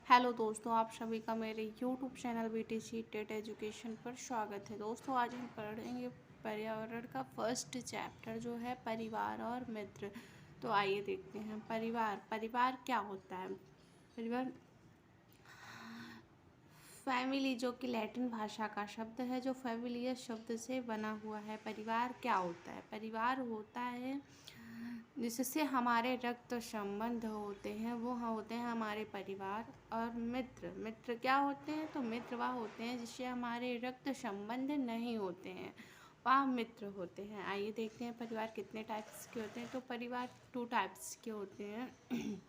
Hello दोस्तों, आप सभी का मेरे YouTube channel BTC TET education पर स्वागत है। दोस्तों, आज हम पढ़ेंगे पर्यावरण का फर्स्ट चैप्टर जो है परिवार और मित्र। तो आइए देखते हैं। परिवार क्या होता है? परिवार फैमिली, जो कि लैटिन भाषा का शब्द है, जो फैमिलियस शब्द से बना हुआ है। परिवार क्या होता है? परिवार होता है जिससे हमारे रक्त संबंध होते हैं, वो होते हैं हमारे परिवार। और मित्र क्या होते हैं? तो मित्र वह होते हैं जिससे हमारे रक्त संबंध नहीं होते हैं, वह मित्र होते हैं। आइए देखते हैं परिवार कितने टाइप्स के होते हैं। तो परिवार 2 टाइप्स के होते हैं।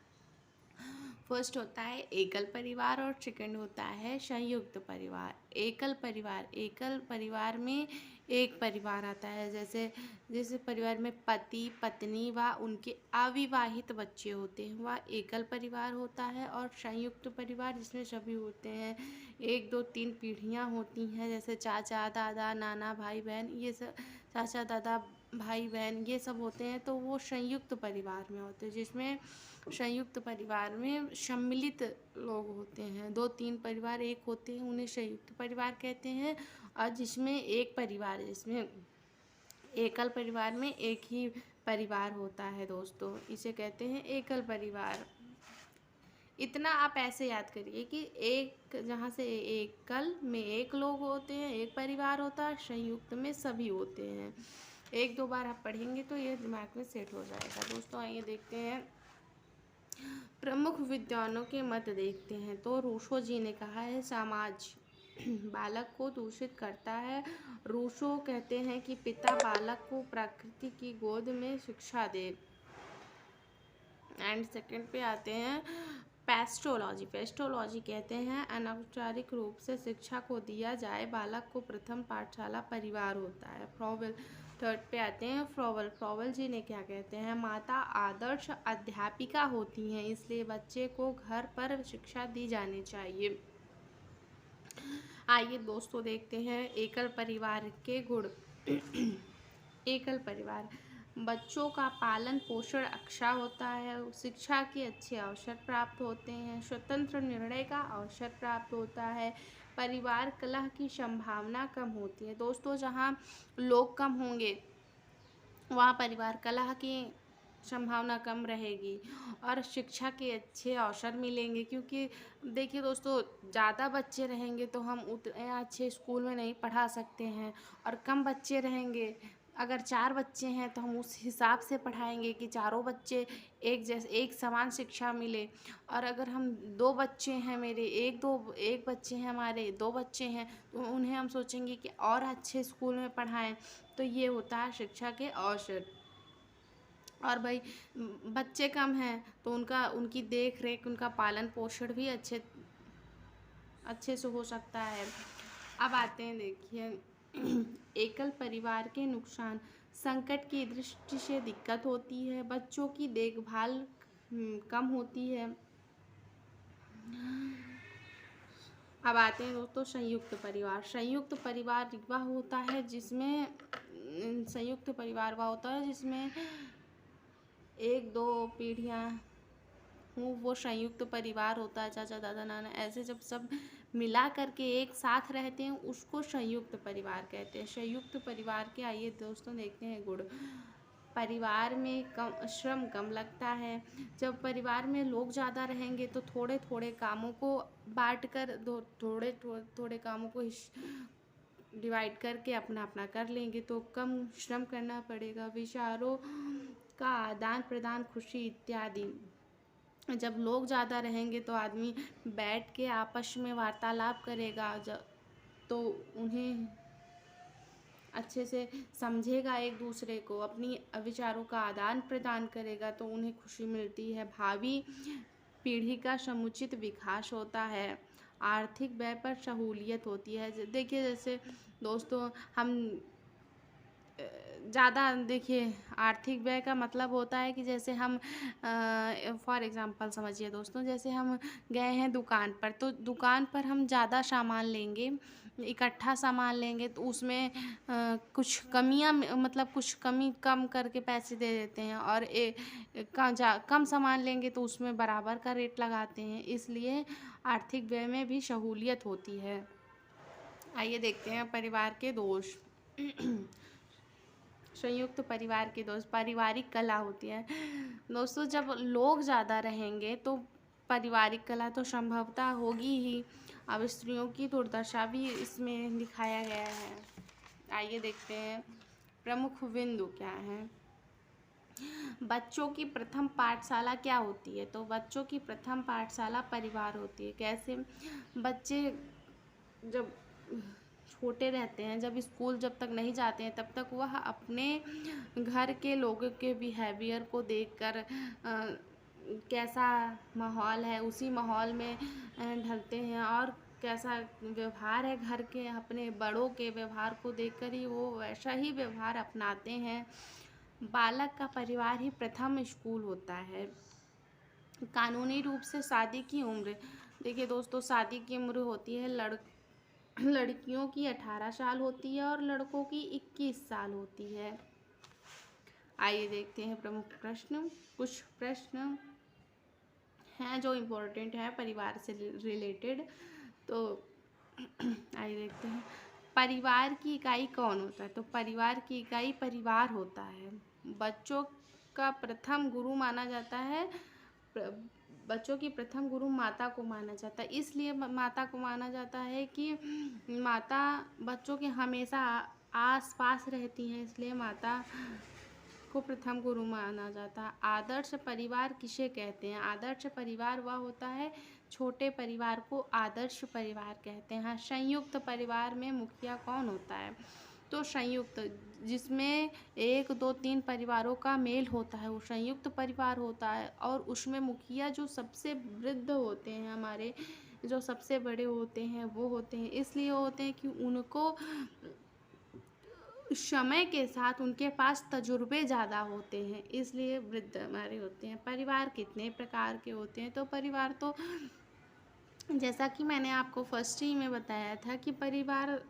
फर्स्ट होता है एकल परिवार और सेकंड होता है संयुक्त परिवार। एकल परिवार में एक परिवार आता है, जैसे परिवार में पति पत्नी व उनके अविवाहित बच्चे होते हैं, वह एकल परिवार होता है। और संयुक्त परिवार जिसमें सभी होते हैं, 1 2 3 पीढ़ियाँ होती हैं, जैसे चाचा दादा नाना भाई बहन, ये सब चाचा दादा भाई बहन ये सब होते हैं। तो वो संयुक्त परिवार में होते हैं, जिसमें संयुक्त परिवार में सम्मिलित लोग होते हैं। 2 3 परिवार एक होते हैं, उन्हें संयुक्त परिवार कहते हैं। और जिसमें एक परिवार, जिसमें एकल परिवार में एक ही परिवार होता है दोस्तों, इसे कहते हैं एकल परिवार। इतना आप ऐसे याद करिए कि एक जहाँ से एकल में एक लोग होते हैं, एक परिवार होता है, संयुक्त में सभी होते हैं। 1 2 बार आप पढ़ेंगे तो ये दिमाग में सेट हो जाएगा। दोस्तों, आइए देखते हैं प्रमुख विद्वानों के मत देखते हैं। तो रूसो जी ने कहा है, समाज बालक को दूषित करता है। रूसो कहते हैं कि पिता बालक को प्रकृति की गोद में शिक्षा दे। एंड सेकंड पे आते हैं पेस्टोलॉजी कहते हैं अनौपचारिक रूप से शिक्षा को दिया जाए। बालक को प्रथम पाठशाला परिवार होता है। फ्रॉवेल थर्ड पे आते हैं फ्रॉवेल जी ने क्या कहते हैं, माता आदर्श अध्यापिका होती हैं, इसलिए बच्चे को घर पर शिक्षा दी जानी चाहिए। आइए दोस्तों देखते हैं एकल परिवार के गुण। एकल परिवार बच्चों का पालन पोषण अच्छा होता है, शिक्षा के अच्छे अवसर प्राप्त होते हैं, स्वतंत्र निर्णय का अवसर प्राप्त होता है, परिवार कलह की संभावना कम होती है। दोस्तों, जहाँ लोग कम होंगे वहाँ परिवार कलह की संभावना कम रहेगी और शिक्षा के अच्छे अवसर मिलेंगे। क्योंकि देखिए दोस्तों, ज़्यादा बच्चे रहेंगे तो हम उतने अच्छे स्कूल में नहीं पढ़ा सकते हैं, और कम बच्चे रहेंगे, अगर 4 बच्चे हैं तो हम उस हिसाब से पढ़ाएंगे कि चारों बच्चे एक समान शिक्षा मिले। और अगर हम 2 बच्चे हैं, मेरे एक बच्चे हैं, हमारे 2 बच्चे हैं, तो उन्हें हम सोचेंगे कि और अच्छे स्कूल में पढ़ाएं। तो ये होता है शिक्षा के अवसर। और भाई बच्चे कम हैं तो उनकी देख रेख, उनका पालन पोषण भी अच्छे से हो सकता है। अब आते हैं, देखिए एकल परिवार के नुकसान। संकट की दृष्टि से दिक्कत होती है, बच्चों की देखभाल कम होती है। अब आते हैं दोस्तों संयुक्त परिवार वह होता है जिसमें 1 2 पीढ़ियाँ हूँ, वो संयुक्त परिवार होता है। चाचा दादा नाना ऐसे जब सब मिला करके एक साथ रहते हैं, उसको संयुक्त परिवार कहते हैं। संयुक्त परिवार के आइए दोस्तों देखते हैं गुण। परिवार में श्रम कम लगता है। जब परिवार में लोग ज़्यादा रहेंगे तो थोड़े थोड़े कामों को बांट कर थोड़े कामों को डिवाइड करके अपना अपना कर लेंगे तो कम श्रम करना पड़ेगा। विचारों का आदान प्रदान, खुशी इत्यादि। जब लोग ज़्यादा रहेंगे तो आदमी बैठ के आपस में वार्तालाप करेगा, तो उन्हें अच्छे से समझेगा, एक दूसरे को अपनी विचारों का आदान प्रदान करेगा, तो उन्हें खुशी मिलती है। भावी पीढ़ी का समुचित विकास होता है। आर्थिक व्यय पर सहूलियत होती है। देखिए जैसे दोस्तों, हम ज़्यादा देखिए, आर्थिक व्यय का मतलब होता है कि जैसे हम फॉर एग्ज़ाम्पल समझिए दोस्तों, जैसे हम गए हैं दुकान पर, तो दुकान पर हम ज़्यादा सामान लेंगे इकट्ठा सामान लेंगे तो उसमें कुछ कमियां, मतलब कुछ कमी कम करके पैसे दे देते हैं, और कम सामान लेंगे तो उसमें बराबर का रेट लगाते हैं। इसलिए आर्थिक व्यय में भी सहूलियत होती है। आइए देखते हैं परिवार के दोष। संयुक्त परिवार के दोस्त, पारिवारिक कला होती है। दोस्तों, जब लोग ज़्यादा रहेंगे तो पारिवारिक कला तो संभवतः होगी ही। अब स्त्रियों की दुर्दशा भी इसमें दिखाया गया है। आइए देखते हैं प्रमुख बिंदु क्या है। बच्चों की प्रथम पाठशाला क्या होती है? तो बच्चों की प्रथम पाठशाला परिवार होती है। कैसे? बच्चे जब छोटे रहते हैं, जब स्कूल जब तक नहीं जाते हैं, तब तक वह अपने घर के लोगों के बिहेवियर को देखकर कैसा माहौल है उसी माहौल में ढलते हैं, और कैसा व्यवहार है घर के अपने बड़ों के व्यवहार को देखकर ही वो वैसा ही व्यवहार अपनाते हैं। बालक का परिवार ही प्रथम स्कूल होता है। कानूनी रूप से शादी की उम्र, देखिए दोस्तों, शादी की उम्र होती है लड़कियों की 18 साल होती है और लड़कों की 21 साल होती है। आइए देखते हैं प्रमुख प्रश्न। कुछ प्रश्न हैं जो इम्पोर्टेंट है परिवार से रिलेटेड, तो आइए देखते हैं। परिवार की इकाई कौन होता है? तो परिवार की इकाई परिवार होता है। बच्चों का प्रथम गुरु माना जाता है, बच्चों की प्रथम गुरु माता को माना जाता है। इसलिए माता को माना जाता है कि माता बच्चों के हमेशा आस पास रहती हैं, इसलिए माता को प्रथम गुरु माना जाता है। आदर्श परिवार किसे कहते हैं? आदर्श परिवार वह होता है, छोटे परिवार को आदर्श परिवार कहते हैं। संयुक्त परिवार में मुखिया कौन होता है? तो संयुक्त, जिसमें 1, 2, 3 परिवारों का मेल होता है, वो संयुक्त परिवार होता है। और उसमें मुखिया जो सबसे वृद्ध होते हैं, हमारे जो सबसे बड़े होते हैं, वो होते हैं। इसलिए होते हैं कि उनको समय के साथ उनके पास तजुर्बे ज़्यादा होते हैं, इसलिए वृद्ध हमारे होते हैं। परिवार कितने प्रकार के होते हैं? तो परिवार तो जैसा कि मैंने आपको फर्स्ट ही में बताया था कि परिवार